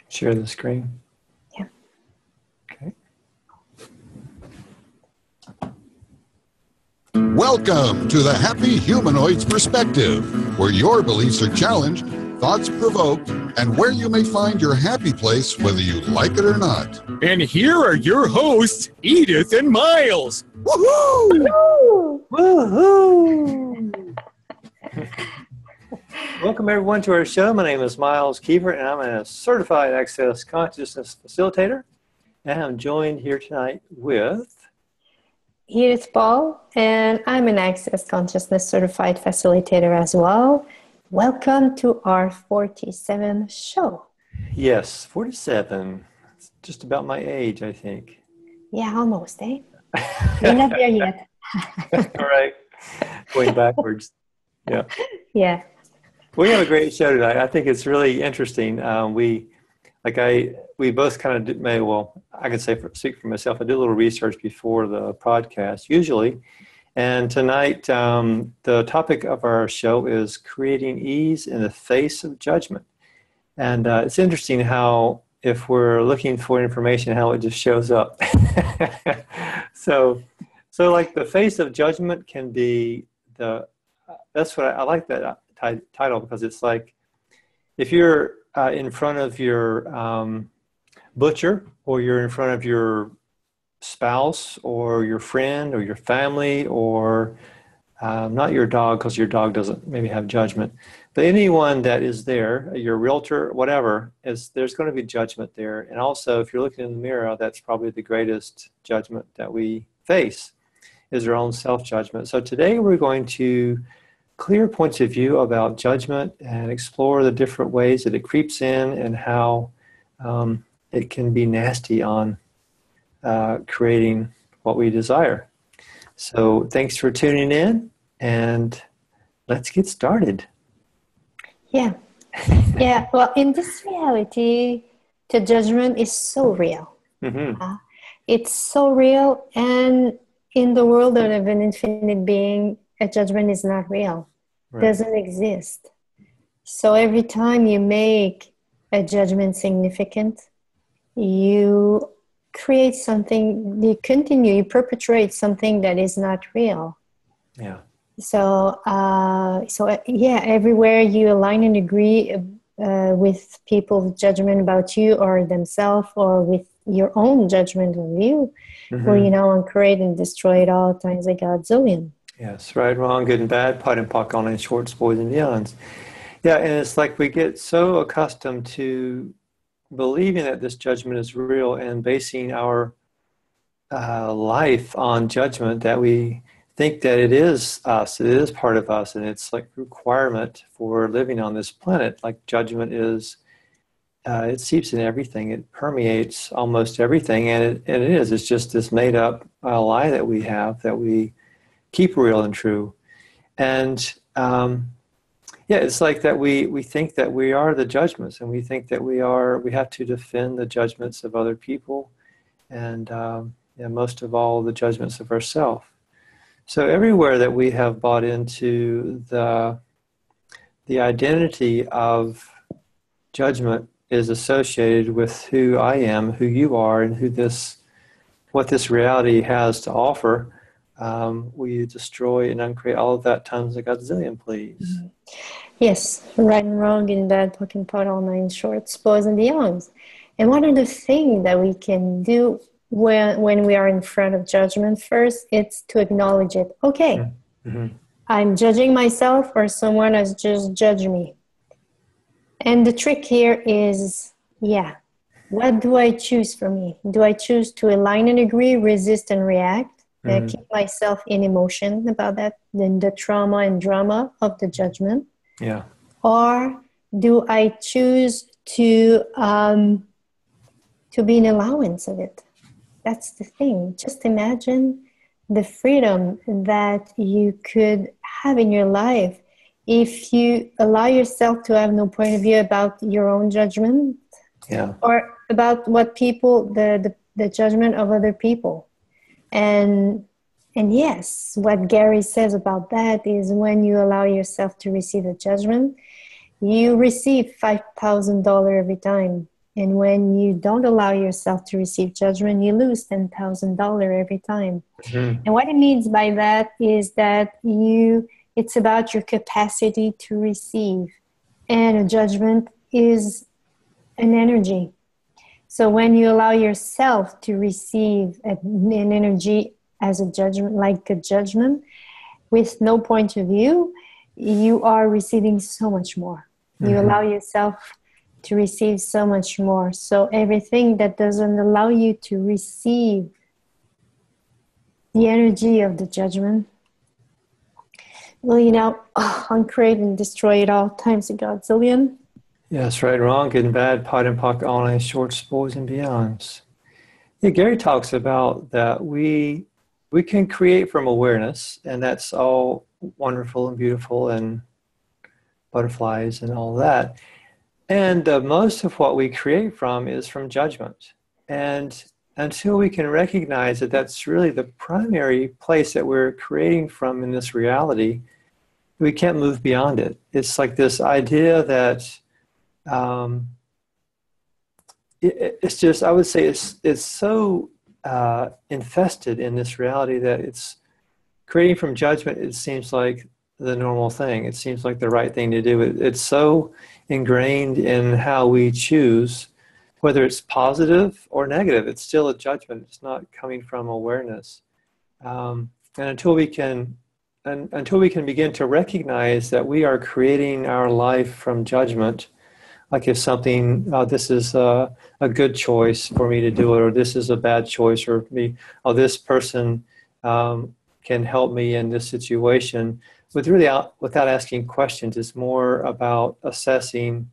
Share the screen. Yeah. Okay. Welcome to the Happy Humanoids Perspective, where your beliefs are challenged, thoughts provoked, and where you may find your happy place whether you like it or not. And here are your hosts, Edith and Miles. Woohoo! Woohoo! Welcome everyone to our show. My name is Miles Keever, and I'm a certified Access Consciousness facilitator. And I'm joined here tonight with Edith Paul, and I'm an Access Consciousness certified facilitator as well. Welcome to our 47th show. Yes, 47. It's just about my age, I think. Yeah, almost, eh? We're not there yet. All right. Going backwards. Yeah. Yeah. We have a great show tonight. I think it's really interesting. We both kind of did, I could speak for myself. I did a little research before the podcast, usually. And tonight, the topic of our show is creating ease in the face of judgment. And it's interesting how, if we're looking for information, how it just shows up. So like the face of judgment can be that's what I like that title, because it's like if you're in front of your butcher, or you're in front of your spouse or your friend or your family, or not your dog, because your dog doesn't maybe have judgment, but anyone that is there, your realtor, whatever, there's going to be judgment there. And also, if you're looking in the mirror, that's probably the greatest judgment that we face, is our own self-judgment. So today we're going to clear points of view about judgment and explore the different ways that it creeps in and how it can be nasty on creating what we desire. So thanks for tuning in, and let's get started. Yeah. Yeah. Well, in this reality, the judgment is so real. Mm-hmm. It's so real. And in the world of an infinite being, a judgment is not real. Right. Doesn't exist. So every time you make a judgment significant, you create something, you perpetrate something that is not real. Yeah. So everywhere you align and agree with people's judgment about you or themselves, or with your own judgment of you, Mm-hmm. and create and destroy it all times a godzillion. Yes, right, wrong, good and bad, POD and POC, online, shorts, boys and beyonds. Yeah, and it's like we get so accustomed to believing that this judgment is real and basing our life on judgment, that we think that it is us, it is part of us, and it's like a requirement for living on this planet. Like judgment is, it seeps in everything, it permeates almost everything, and it is. It's just this made up lie that we have, that we keep real and true. And it's like that we think that we are the judgments, and we think that we have to defend the judgments of other people, and most of all, the judgments of ourselves. So everywhere that we have bought into the identity of judgment is associated with who I am, who you are, and what this reality has to offer. We destroy and uncreate all of that times a godzillion, please. Yes, right and wrong, good and bad, POC and POD, all nine shorts, boys and beyonds. And one of the things that we can do when we are in front of judgment, first, it's to acknowledge it. Okay, I'm judging myself, or someone has just judged me. And the trick here is, what do I choose for me? Do I choose to align and agree, resist and react? Keep myself in emotion about that, then the trauma and drama of the judgment? Yeah. Or do I choose to be in allowance of it? That's the thing. Just imagine the freedom that you could have in your life if you allow yourself to have no point of view about your own judgment, or about what people, the judgment of other people. And yes, what Gary says about that is, when you allow yourself to receive a judgment, you receive $5,000 every time And when you don't allow yourself to receive judgment, you lose $10,000 every time. Mhm. And what it means by that is that it's about your capacity to receive. And a judgment is an energy. So when you allow yourself to receive an energy as a judgment, like a judgment, with no point of view, you are receiving so much more. You allow yourself to receive so much more. So everything that doesn't allow you to receive the energy of the judgment, well, uncreate and destroy it all times a godzillion. Yes, right, wrong, good and bad, pot and pocket, online, shorts, boys and beyonds. Yeah, Gary talks about that we can create from awareness, and that's all wonderful and beautiful and butterflies and all that. And most of what we create from is from judgment. And until we can recognize that that's really the primary place that we're creating from in this reality, we can't move beyond it. It's like this idea that it's just, I would say it's so infested in this reality that it's creating from judgment. It seems like the normal thing. It seems like the right thing to do. It's so ingrained in how we choose, whether it's positive or negative. It's still a judgment. It's not coming from awareness. And until we can begin to recognize that we are creating our life from judgment, like if something, this is a good choice for me to do it, or this is a bad choice, or me, this person can help me in this situation. Without asking questions, it's more about assessing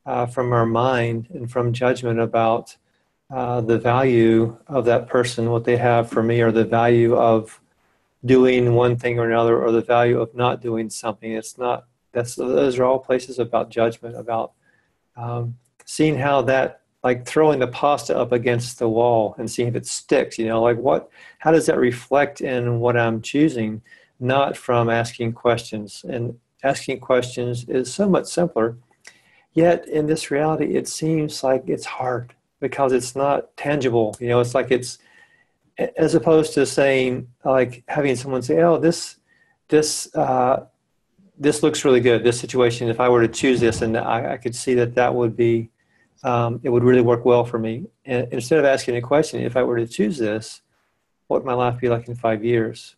from our mind and from judgment about the value of that person, what they have for me, or the value of doing one thing or another, or the value of not doing something. Those are all places about judgment, about seeing how that, like throwing the pasta up against the wall and seeing if it sticks, how does that reflect in what I'm choosing, not from asking questions. And asking questions is so much simpler. Yet in this reality, it seems like it's hard because it's not tangible. It's like it's, as opposed to saying, like having someone say, oh, this looks really good, this situation, if I were to choose this, and I could see that would be, it would really work well for me. And instead of asking a question, if I were to choose this, what would my life be like in 5 years?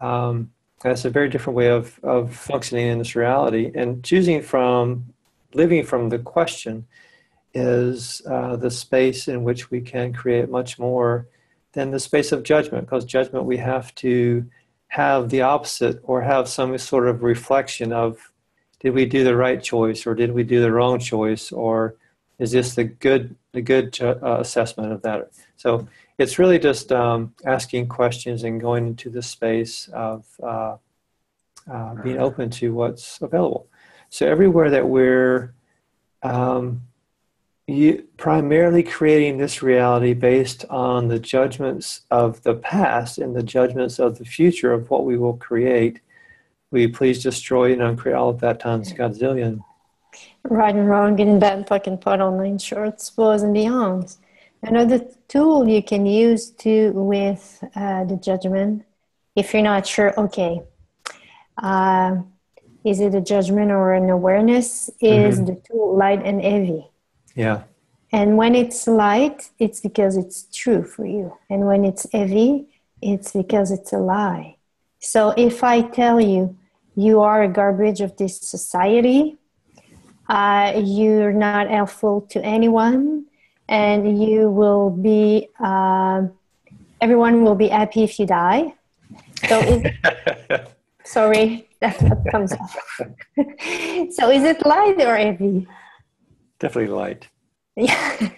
That's a very different way of functioning in this reality. And living from the question is the space in which we can create much more than the space of judgment, because judgment, we have to have the opposite or have some sort of reflection of, did we do the right choice, or did we do the wrong choice, or is this the good assessment of that? So it's really just asking questions and going into the space of being open to what's available. So everywhere that we're primarily creating this reality based on the judgments of the past and the judgments of the future of what we will create, will you please destroy and uncreate all of that times godzillion? Right and wrong, good and bad, fucking pot, online, shorts, boys and beyonds. Another tool you can use with the judgment, if you're not sure, okay, is it a judgment or an awareness, is the tool light and heavy. Yeah. And when it's light, it's because it's true for you. And when it's heavy, it's because it's a lie. So if I tell you, you are a garbage of this society, you're not helpful to anyone, and you will be, everyone will be happy if you die. So sorry, that's what comes up. So is it light or heavy? Definitely light. Yeah.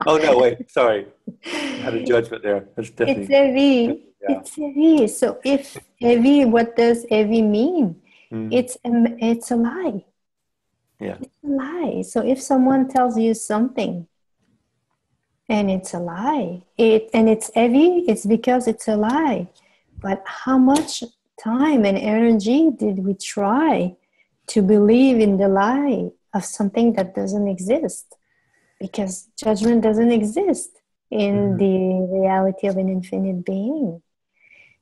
Oh, no, wait, sorry. I had a judgment there. It's definitely. It's heavy. Yeah. It's heavy. So if heavy, what does heavy mean? It's a lie. Yeah. It's a lie. So if someone tells you something and it's a lie, and it's heavy, it's because it's a lie. But how much time and energy did we try to believe in the lie of something that doesn't exist? because judgment doesn't exist in the reality of an infinite being.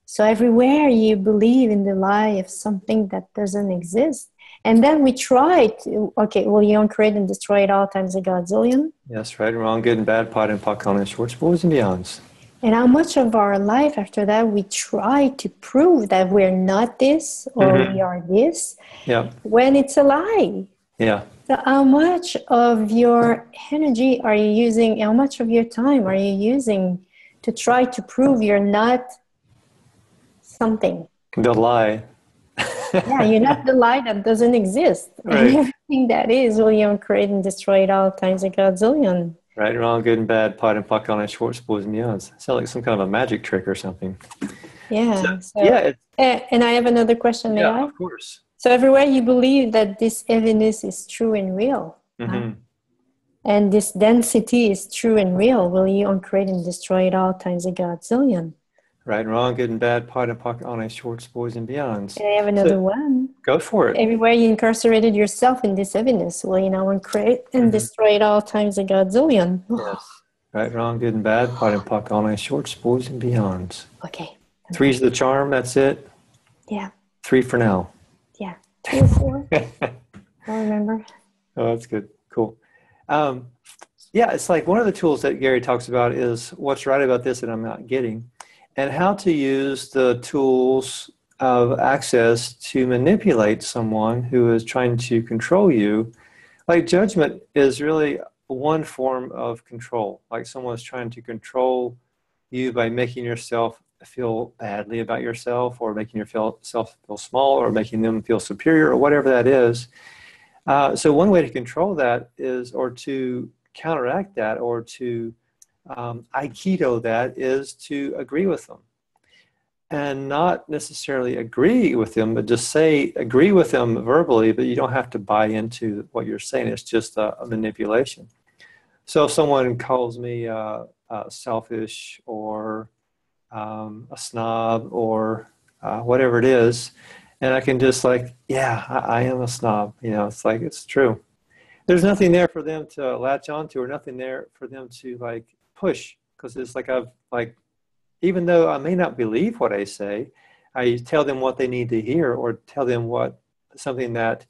So everywhere you believe in the lie of something that doesn't exist, and then we try to, okay, will you create and destroy at all times a godzillion? Yes, right and wrong, good and bad, pot and pock, on and shorts, boys and beyonds. And how much of our life after that we try to prove that we're not this or we are this, when it's a lie. Yeah. So how much of your energy are you using, how much of your time are you using to try to prove you're not something? The lie. Yeah, you're not the lie that doesn't exist. Right. And everything that is, will create and destroy at all times a godzillion. Right, wrong, good and bad, pot and pock, on and shorts, boys and beyonds. Sounds like some kind of a magic trick or something. Yeah. And I have another question, may I? Yeah, of course. So everywhere you believe that this heaviness is true and real, and this density is true and real, will you uncreate and destroy at all times a godzillion? Right and wrong, good and bad, pot and pock, on and shorts, boys and beyonds. And I have another one. Go for it. Everywhere you incarcerated yourself in this heaviness, will you now uncreate and destroy at all times a godzillion? Yes. Right, wrong, good and bad, pot and pock, on and shorts, boys and beyonds. Okay. Three's the charm, that's it? Yeah. 3 for now. Yeah. 2 or 4. I don't remember. Oh, that's good. Cool. Yeah, it's like one of the tools that Gary talks about is what's right about this that I'm not getting, and how to use the tools of access to manipulate someone who is trying to control you. Like judgment is really one form of control. Like someone's trying to control you by making yourself feel badly about yourself, or making yourself feel small, or making them feel superior, or whatever that is. So one way to control that is, or to counteract that, or to Aikido that, is to agree with them. And not necessarily agree with them, but just agree with them verbally, but you don't have to buy into what you're saying. It's just a manipulation. So if someone calls me selfish, or a snob, or whatever it is, and I can just I am a snob. It's like, it's true. There's nothing there for them to latch onto, or nothing there for them to push, because it's even though I may not believe what I say, I tell them what they need to hear, or tell them something that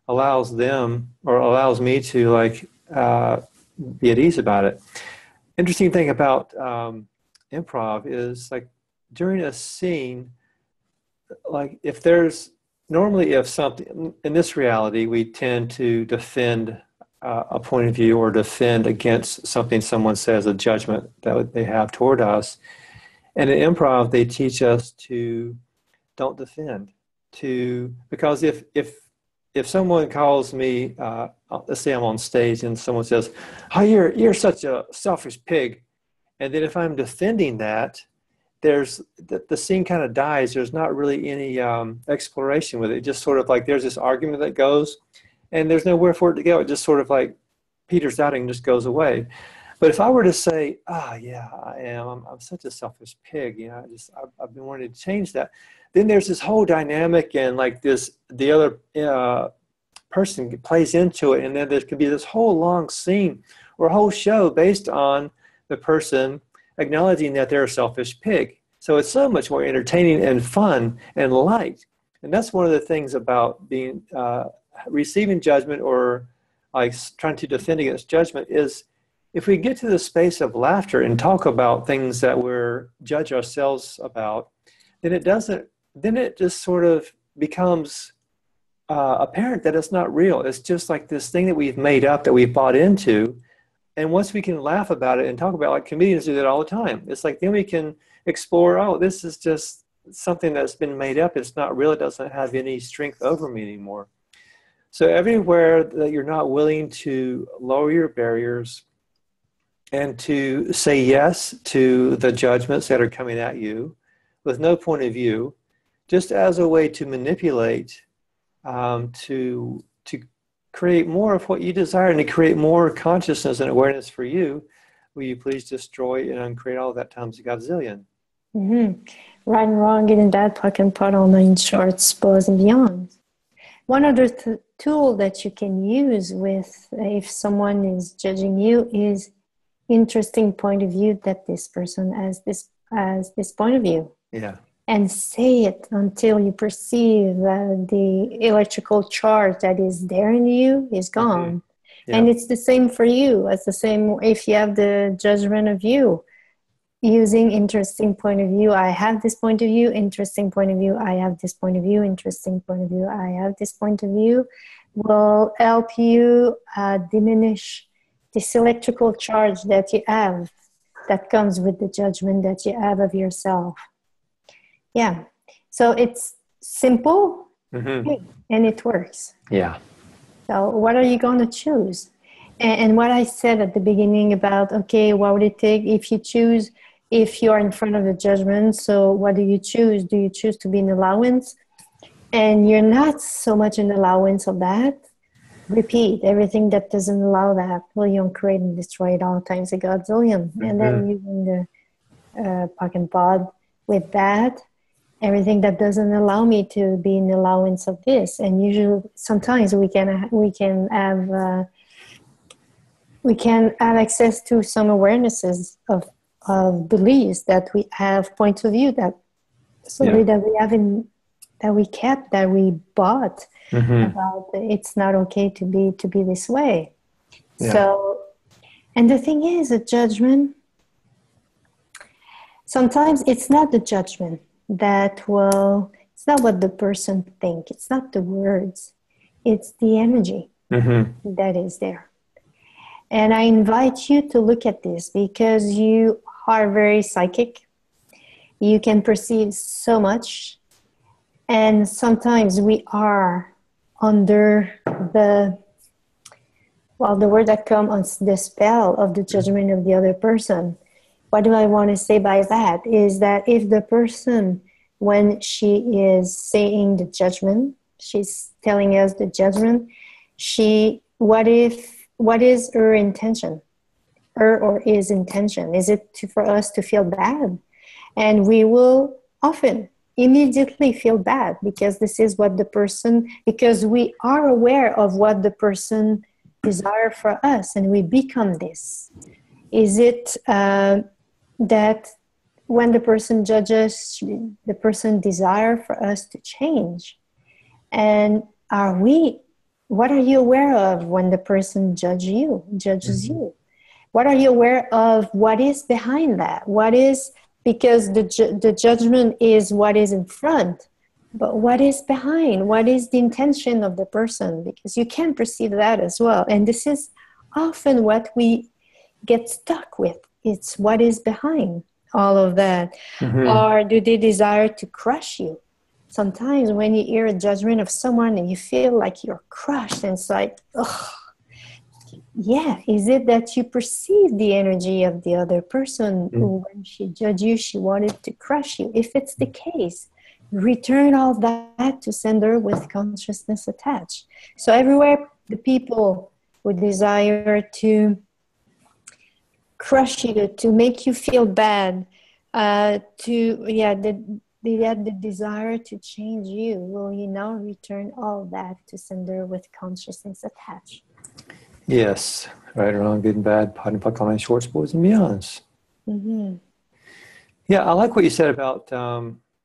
allows them, or allows me to be at ease about it. Interesting thing about improv is, during a scene, if something in this reality, we tend to defend a point of view, or defend against something someone says, a judgment that they have toward us. And in improv, they teach us to don't defend, because if someone calls me, let's say I'm on stage and someone says, "Oh, you're such a selfish pig," and then if I'm defending that, the scene kind of dies. There's not really any exploration with it. Just sort of there's this argument that goes, and there's nowhere for it to go. It just sort of peters out and just goes away. But if I were to say, yeah, I am. I'm such a selfish pig. I've been wanting to change that. Then there's this whole dynamic, and the other person plays into it, and then there could be this whole long scene or a whole show based on the person acknowledging that they're a selfish pig. So it's so much more entertaining and fun and light. And that's one of the things about being receiving judgment, or trying to defend against judgment, is if we get to the space of laughter and talk about things that we're judge ourselves about, then it just sort of becomes apparent that it's not real. It's just this thing that we've made up, that we've bought into. And once we can laugh about it and talk about comedians do that all the time. It's then we can explore, this is just something that's been made up. It's not real. It doesn't have any strength over me anymore. So everywhere that you're not willing to lower your barriers and to say yes to the judgments that are coming at you with no point of view, just as a way to manipulate, to create more of what you desire, and to create more consciousness and awareness for you, will you please destroy and uncreate all of that times a godzillion? Right and wrong, good and bad, puck and pot, all nine shorts, boys and beyond. one other tool that you can use with if someone is judging you is interesting point of view, that this person has this point of view. Yeah. And say it until you perceive the electrical charge that is there in you is gone. Yeah. And it's the same for you. It's the same if you have the judgment of you. Using interesting point of view, I have this point of view, interesting point of view, I have this point of view, interesting point of view, I have this point of view, will help you diminish this electrical charge that you have that comes with the judgment that you have of yourself. Yeah. So it's simple and it works. Yeah. So what are you going to choose? And what I said at the beginning about, okay, what would it take if you are in front of the judgment? So what do you choose? Do you choose to be in allowance? And you're not so much in allowance of that. Repeat everything that doesn't allow that. Will you create and destroy it all times a godzillion? And then using the pocket pod with that. Everything that doesn't allow me to be in allowance of this. And usually, sometimes we can have access to some awarenesses of beliefs that we have, points of view that we haven't, that we kept, that we bought about it's not okay to be this way. Yeah. So, and the thing is, a judgment. Sometimes it's not the judgment it's not what the person thinks. It's not the words. It's the energy that is there. And I invite you to look at this because you are very psychic. You can perceive so much. And sometimes we are under the word that comes on the spell of the judgment of the other person. What do I want to say by that is that if the person, when she is saying the judgment, she's telling us the judgment, what is her intention? Her or his intention? Is it for us to feel bad? And we will often immediately feel bad because this is what because we are aware of what the person desires for us and we become this. Is it that when the person judges, the person desires for us to change? And what are you aware of when the person judges you? What are you aware of? What is behind that? Because the judgment is what is in front, but what is behind? What is the intention of the person? Because you can perceive that as well. And this is often what we get stuck with. It's what is behind all of that. Or do they desire to crush you? Sometimes when you hear a judgment of someone and you feel like you're crushed, and it's like, oh, yeah, is it that you perceive the energy of the other person who, when she judged you, she wanted to crush you? If it's the case, return all that to sender with consciousness attached. So everywhere the people who desire to crush you, to make you feel bad, they had the desire to change you, will you now return all that to sender with consciousness attached? Yes, right or wrong, good and bad, pot and puck, online shorts, boys and beyonds. Yeah, I like what you said about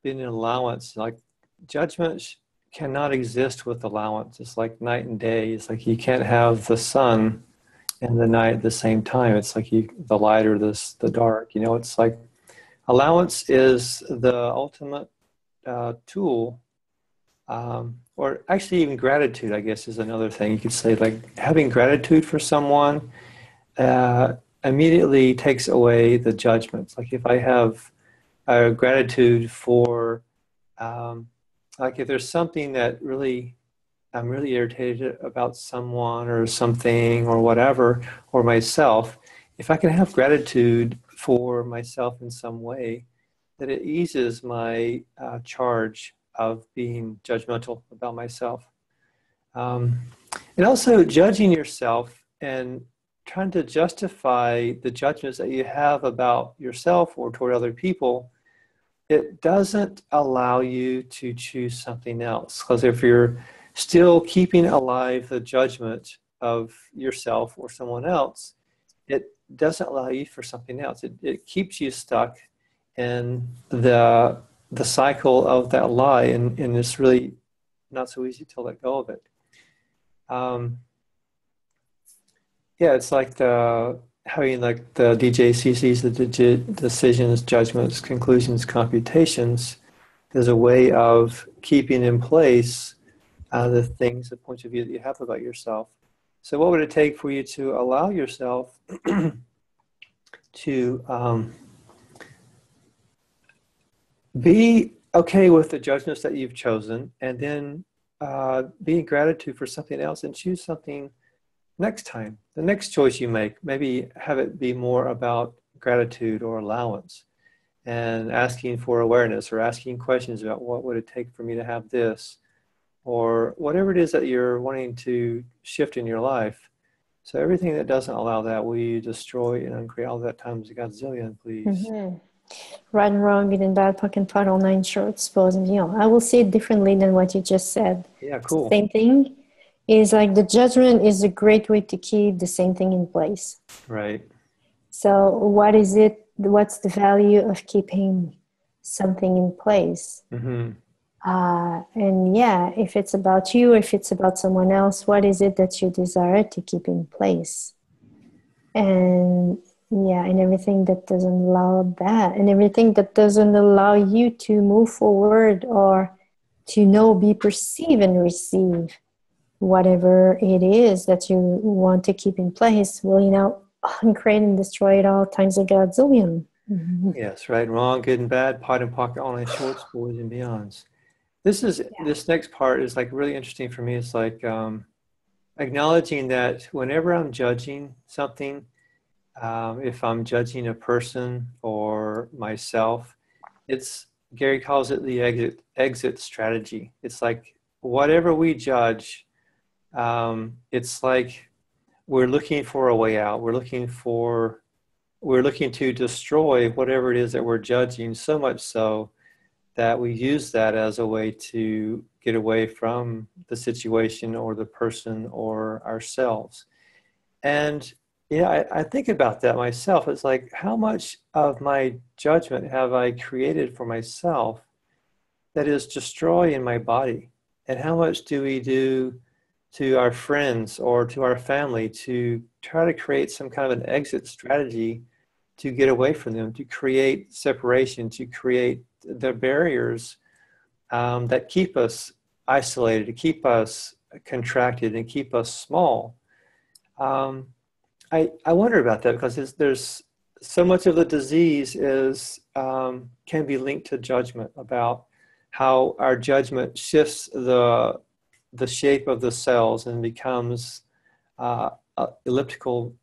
being an allowance. Like judgments cannot exist with allowance. It's like night and day. It's like you can't have the sun and the night at the same time. It's like the light or the dark. It's like allowance is the ultimate tool, or actually even gratitude, I guess, is another thing. You could say like having gratitude for someone immediately takes away the judgments. Like if I have gratitude for, like if there's something that I'm really irritated about someone or something or whatever, or myself, if I can have gratitude for myself in some way, that it eases my charge of being judgmental about myself. And also judging yourself and trying to justify the judgments that you have about yourself or toward other people, it doesn't allow you to choose something else. Because if you're still keeping alive the judgment of yourself or someone else, it doesn't allow you for something else. It keeps you stuck in the cycle of that lie, and it's really not so easy to let go of it. It's like having like the DJCCs, the decisions, judgments, conclusions, computations. There's a way of keeping in place the things, the points of view that you have about yourself. So what would it take for you to allow yourself to be okay with the judgments that you've chosen, and then be in gratitude for something else and choose something next time? The next choice you make, maybe have it be more about gratitude or allowance, and asking for awareness, or asking questions about what would it take for me to have this, or whatever it is that you're wanting to shift in your life. So everything that doesn't allow that, will you destroy and uncreate all that times a godzillion, please? Mm-hmm. Right and wrong, good and bad, puck and putt, all nine shorts, bows and beyond. I will say it differently than what you just said. Yeah, cool. Same thing is like the judgment is a great way to keep the same thing in place. Right. So what is it? What's the value of keeping something in place? Mm-hmm. And yeah, if it's about you, if it's about someone else, what is it that you desire to keep in place? And yeah, and everything that doesn't allow that, and everything that doesn't allow you to move forward or to know, be, perceive, and receive whatever it is that you want to keep in place, will, uncreate and destroy it all times a godzillion. Mm-hmm. Yes, right, wrong, good and bad, pot and pocket, all nine shorts, boys and beyonds. This next part is like really interesting for me. It's like acknowledging that whenever I'm judging something, if I'm judging a person or myself, Gary calls it the exit strategy. It's like whatever we judge, it's like we're looking for a way out. We're looking to destroy whatever it is that we're judging, so much so that we use that as a way to get away from the situation or the person or ourselves. And I think about that myself. It's like, how much of my judgment have I created for myself that is destroying my body? And how much do we do to our friends or to our family to try to create some kind of an exit strategy to get away from them, to create separation, to create the barriers that keep us isolated, to keep us contracted and keep us small? I wonder about that, because there's so much of the disease can be linked to judgment, about how our judgment shifts the shape of the cells and becomes elliptical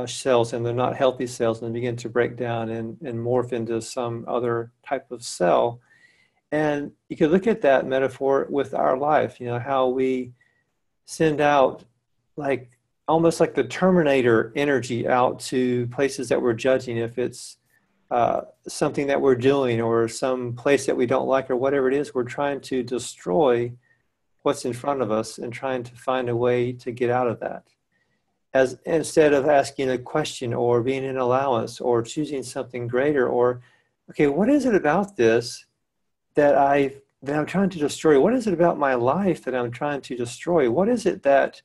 cells, and they're not healthy cells, and begin to break down and morph into some other type of cell. And you could look at that metaphor with our life, how we send out almost like the Terminator energy out to places that we're judging. If it's something that we're doing or some place that we don't like or whatever it is, we're trying to destroy what's in front of us and trying to find a way to get out of that. Instead of asking a question or being in allowance or choosing something greater, or, okay, what is it about this that I'm trying to destroy? What is it about my life that I'm trying to destroy? What is it that,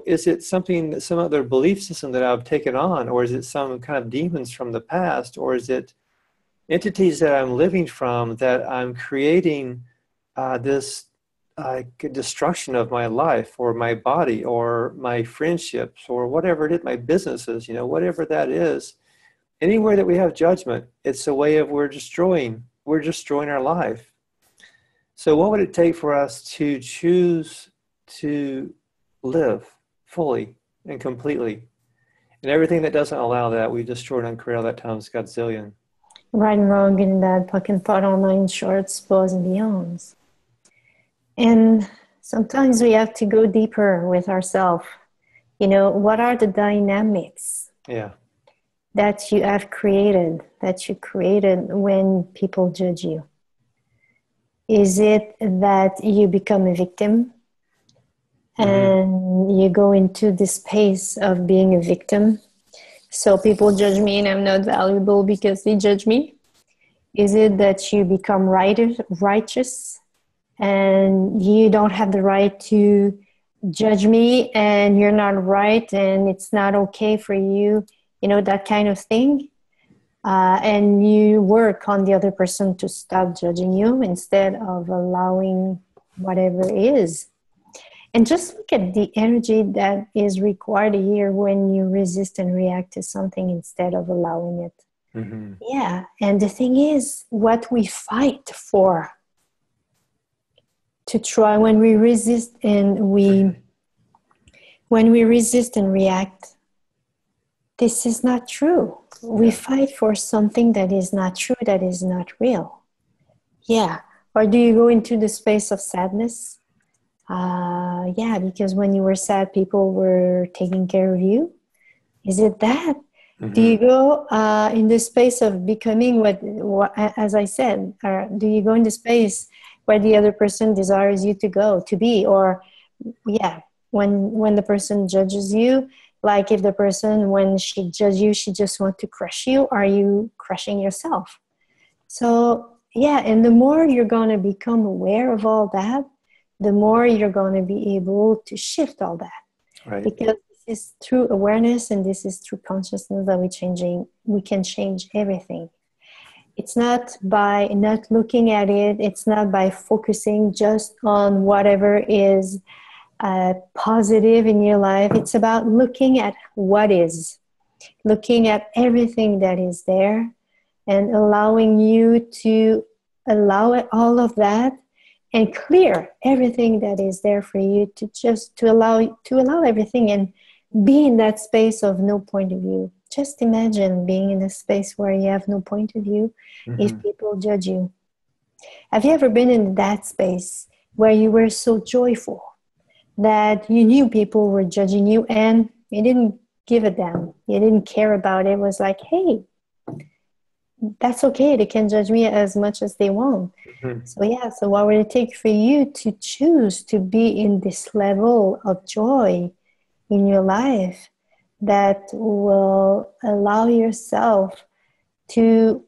is it some other belief system that I've taken on, or is it some kind of demons from the past, or is it entities that I'm living from that I'm creating this destruction of my life or my body or my friendships or whatever it is, my businesses, whatever that is. Anywhere that we have judgment, it's a way of we're destroying our life. So what would it take for us to choose to live fully and completely? And everything that doesn't allow that, we destroy and uncreate all that times godzillion. Right and wrong, good and bad, puck and putt, all nine shorts, bows and beyonds. And sometimes we have to go deeper with ourselves. What are the dynamics that you have created, that you created when people judge you? Is it that you become a victim and you go into this space of being a victim. So people judge me and I'm not valuable because they judge me. Is it that you become righteous and you don't have the right to judge me and you're not right and it's not okay for you, that kind of thing? And you work on the other person to stop judging you instead of allowing whatever is. And just look at the energy that is required here when you resist and react to something instead of allowing it. Mm-hmm. Yeah. And the thing is, what we fight for to try when we resist and react, this is not true. We fight for something that is not true, that is not real. Yeah. Or do you go into the space of sadness? Yeah, because when you were sad, people were taking care of you. Is it that? Mm-hmm. Do you go in the space of becoming what as I said, do you go in the space where the other person desires you to go, to be? Or, yeah, when the person judges you, like if the person, when she judges you, she just wants to crush you, are you crushing yourself? So, yeah, and the more you're going to become aware of all that, the more you're going to be able to shift all that. Right. Because this is through awareness and this is through consciousness that we can change everything. It's not by not looking at it. It's not by focusing just on whatever is positive in your life. It's about looking at what is, looking at everything that is there and allowing you to allow it, all of that, and clear everything that is there for you to allow everything and be in that space of no point of view. Just imagine being in a space where you have no point of view. Mm-hmm. If people judge you. Have you ever been in that space where you were so joyful that you knew people were judging you and you didn't give a damn? You didn't care about it. It was like, hey, that's okay. They can judge me as much as they want. Mm-hmm. So what will it take for you to choose to be in this level of joy in your life that will allow yourself to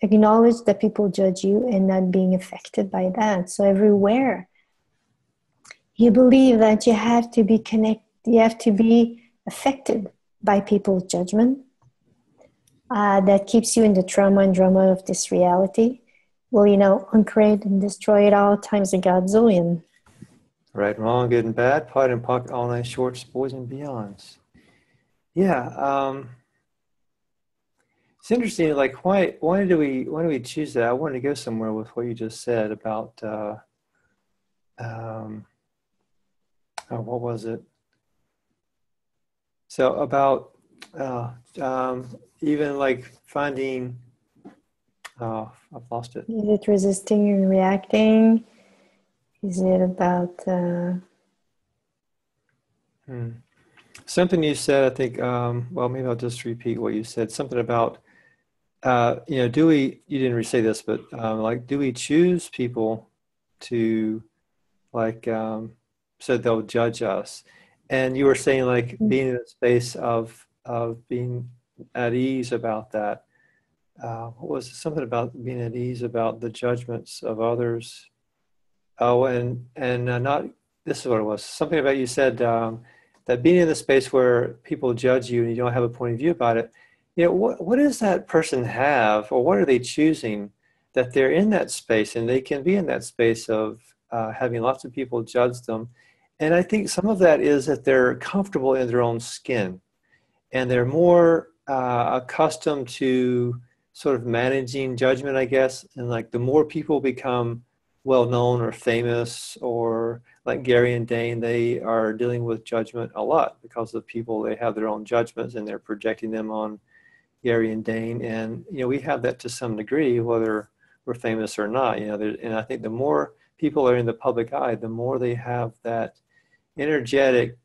acknowledge that people judge you and not being affected by that? So everywhere you believe that you have to be connected, you have to be affected by people's judgment, that keeps you in the trauma and drama of this reality. Well, uncreate and destroy it all times a godzillion. Right, wrong, good and bad, POD and POC, all night shorts, boys and beyonds. Yeah, it's interesting. Like, why do we choose that? I wanted to go somewhere with what you just said about what was it? So about even like finding. Oh, I've lost it. Is it resisting and reacting? Is it about... Something you said, I think, well, maybe I'll just repeat what you said. Something about, you didn't say this, but like, do we choose people to, like, so they'll judge us? And you were saying, like, being in a space of being at ease about that. What was it? Something about being at ease about the judgments of others? Oh, and not, this is what it was. Something about you said that being in the space where people judge you and you don't have a point of view about it, what does that person have, or what are they choosing that they're in that space, and they can be in that space of having lots of people judge them. And I think some of that is that they're comfortable in their own skin and they're more accustomed to sort of managing judgment, I guess. And like the more people become well-known or famous, or like Gary and Dane, they are dealing with judgment a lot because of people, they have their own judgments and they're projecting them on Gary and Dane. And, we have that to some degree, whether we're famous or not, and I think the more people are in the public eye, the more they have that energetic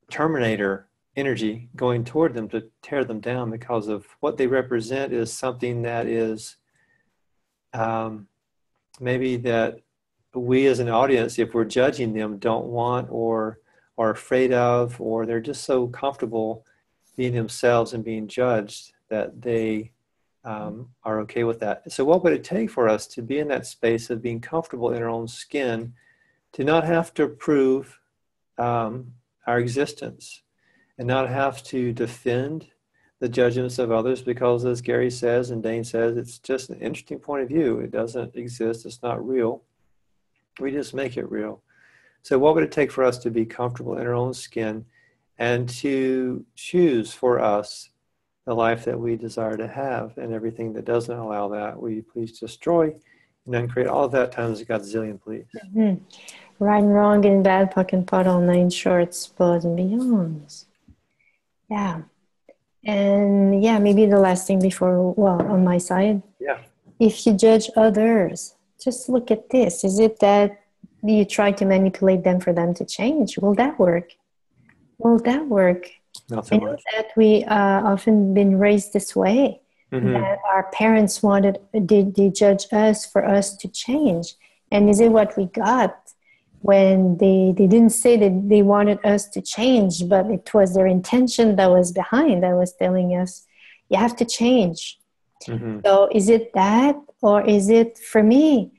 Terminator energy going toward them to tear them down, because of what they represent is something that is maybe that we as an audience, if we're judging them, don't want or are afraid of, or they're just so comfortable being themselves and being judged that they are okay with that. So what would it take for us to be in that space of being comfortable in our own skin, to not have to prove our existence and not have to defend the judgments of others, because as Gary says and Dane says, it's just an interesting point of view. It doesn't exist. It's not real. We just make it real. So what would it take for us to be comfortable in our own skin and to choose for us the life that we desire to have, and everything that doesn't allow that, will you please destroy and then create all of that times a godzillion, please. Mm-hmm. Right and wrong and bad, puck and pot, all nine shorts, bows and beyonds. Yeah. And yeah, maybe the last thing before, well, on my side, yeah, if you judge others, just look at this. Is it that you try to manipulate them for them to change? Will that work? Will that work? not so I know much. that we often been raised this way, that our parents wanted, they judge us for us to change. And is it what we got when they didn't say that they wanted us to change, but it was their intention that was behind, that was telling us, you have to change. So is it that, or is it for me,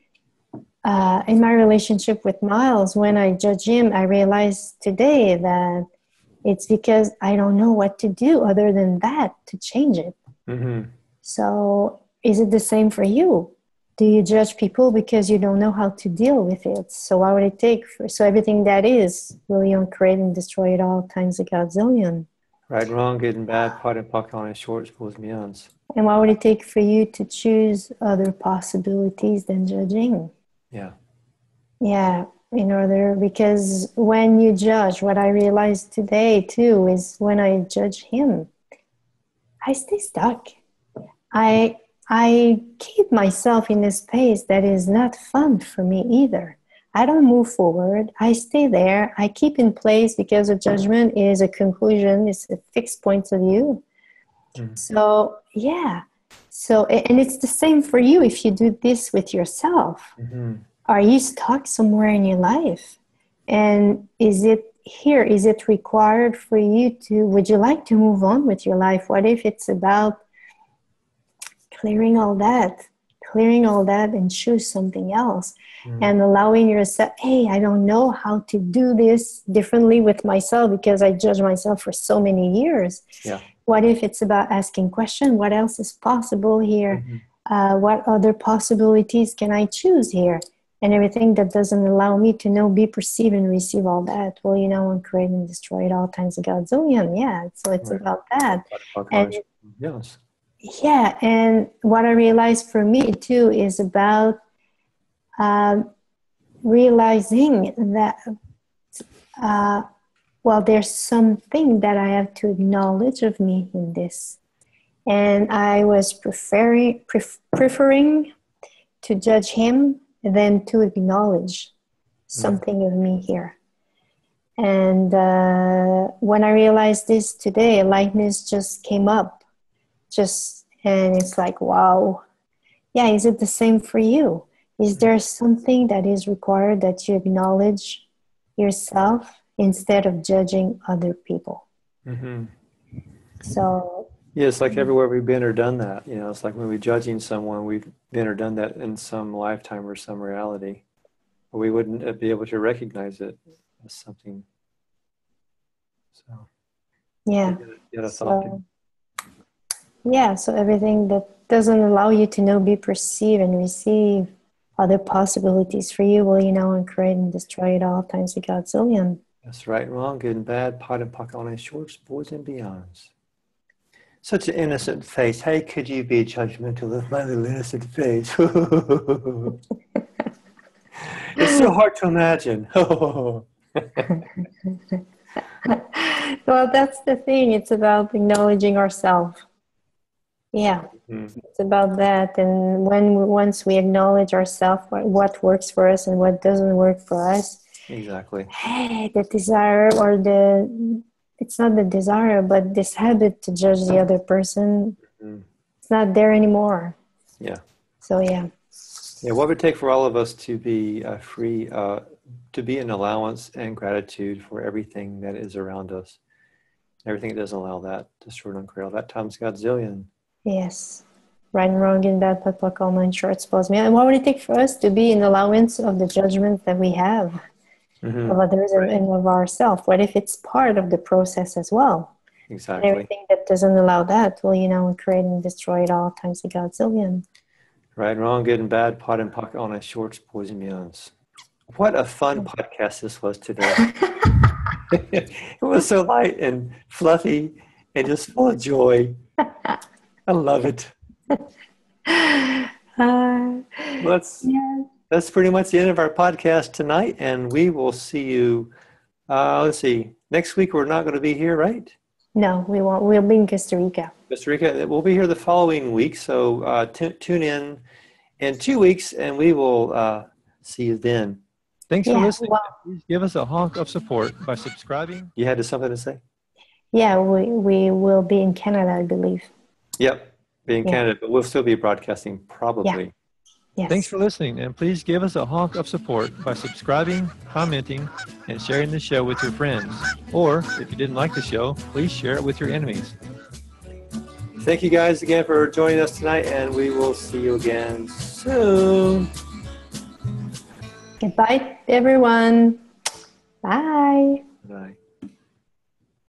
in my relationship with Miles, when I judge him, I realized today that it's because I don't know what to do other than that to change it. So is it the same for you? Do you judge people because you don't know how to deal with it? So what would it take so everything that is, will you create and destroy it all times a godzillion? Right, wrong, good and bad, pot and pocket on his shorts, bulls and beyonds. And what would it take for you to choose other possibilities than judging? Yeah. Yeah, in order, because when you judge, what I realized today too is when I judge him, I stay stuck. I keep myself in a space that is not fun for me either. I don't move forward. I stay there. I keep in place because a judgment is a conclusion. It's a fixed point of view. So, yeah. So, and it's the same for you if you do this with yourself. Are you stuck somewhere in your life? And is it here? Is it required for you to, would you like to move on with your life? What if it's about clearing all that and choose something else and allowing yourself, hey, I don't know how to do this differently with myself because I judge myself for so many years. Yeah. What if it's about asking questions? What else is possible here? What other possibilities can I choose here? And everything that doesn't allow me to know, be, perceive, and receive all that. Well, you know, and create and destroy it all times a godzillion. Yeah, so it's about that. And yes. Yeah, and what I realized for me too is about realizing that, well, there's something that I have to acknowledge of me in this. And I was preferring to judge him than to acknowledge something of me here. And when I realized this today, lightness just came up. And it's like, wow. Yeah, is it the same for you? Is there something that is required that you acknowledge yourself instead of judging other people? So yeah, it's like everywhere we've been or done that. You know, it's like when we're judging someone, we've been or done that in some lifetime or some reality. Or we wouldn't be able to recognize it as something. So yeah. You gotta thought. Yeah, so everything that doesn't allow you to know, be, perceive, and receive other possibilities for you, will you know and create and destroy it all times a godzillion. That's right, wrong, good and bad, pot and pocket on his shorts, boys and beyonds. Such an innocent face. Hey, could you be judgmental of my little innocent face? It's so hard to imagine. Well, that's the thing. It's about acknowledging ourselves. Yeah, it's about that. And once we acknowledge ourselves, what works for us and what doesn't work for us. Exactly. Hey, the desire or it's not the desire, but this habit to judge the other person, it's not there anymore. Yeah. So, yeah. Yeah, what would it take for all of us to be free, to be in allowance and gratitude for everything that is around us? Everything that doesn't allow that to short on cradle. That times Godzillion. Yes. Right and wrong, in bad, pot, all nine shorts, spoils me. And what would it take for us to be in allowance of the judgment that we have of others and of ourselves? What if it's part of the process as well? Exactly. And everything that doesn't allow that, well, we create and destroy it all times a Godzillion. Right and wrong, good and bad, pot and pocket, all nine shorts, boys and beyonds. What a fun podcast this was today. It was so light and fluffy and just full of joy. I love it. That's pretty much the end of our podcast tonight, and we will see you. Let's see. Next week we're not going to be here, right? No, we won't. We'll be in Costa Rica. Costa Rica. We'll be here the following week, so tune in 2 weeks, and we will see you then. Thanks for listening. Please give us a honk of support by subscribing. You had something to say? Yeah, we will be in Canada, I believe. Yep, be in Canada, but we'll still be broadcasting probably. Yeah. Yes. Thanks for listening, and please give us a honk of support by subscribing, commenting, and sharing the show with your friends. Or, if you didn't like the show, please share it with your enemies. Thank you guys again for joining us tonight, and we will see you again soon. Goodbye, everyone. Bye. Bye.